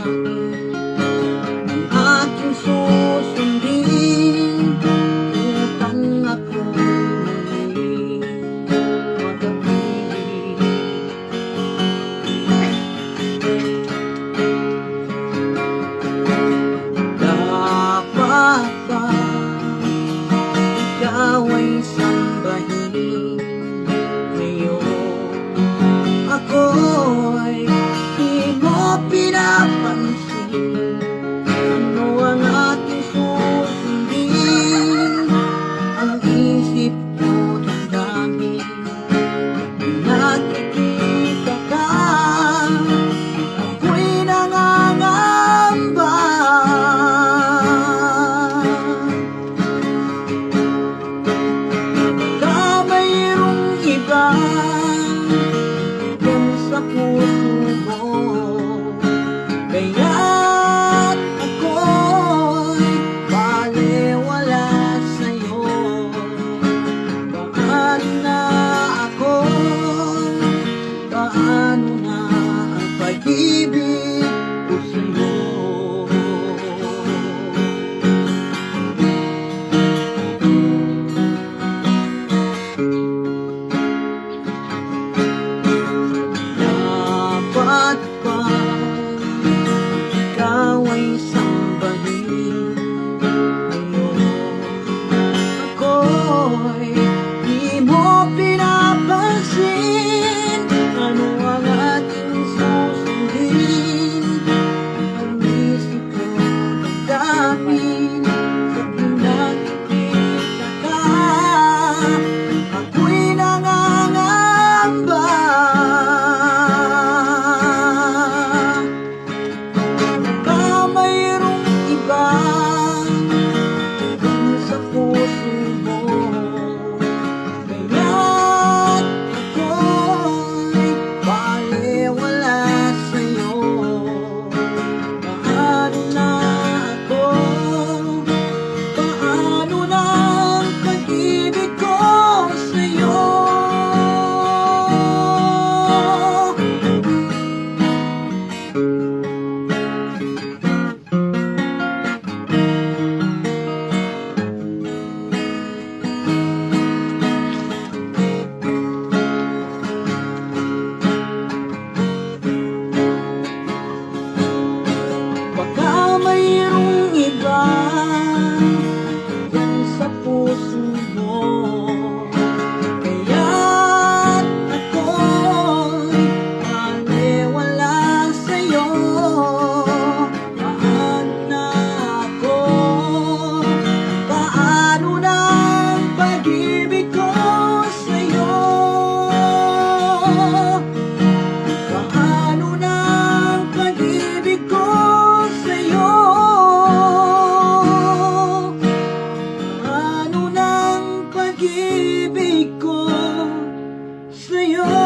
ang aking susundin upang ako'y muling magabili. Dapat ba ikaw ay sambahin ngayon? Ako'y di mo pinapansin. Ano ang ating susundin? Ang isip ko damdamin. Nakikita ka, ako'y nangangamba. Baka mayroong iba sa puso mo, kaya't ako'y baliwala sa'yo. Paano na ako? Paano na ang pag-ibig ko sa'yo? Dapat ba ikaw ay sambahin ngayon? Ako'y di mo pinapansin. Ano ang ating susundin? Ang isip ko damdamin. Kapag nakikita ka, ako'y nangangamba. Sa puso mo, kaya't ako'y baliwala sa'yo. Paano na ako? Paano na ang pag-ibig ko sa'yo? Mayroong iba yan sa puso mo, kaya't ako'y baliwala sa'yo. Paano na ako? Paano na ang pag-ibig ko sa'yo? Paano na ang pag-ibig ko sa'yo? Paano ng pag-ibig ko sa'yo?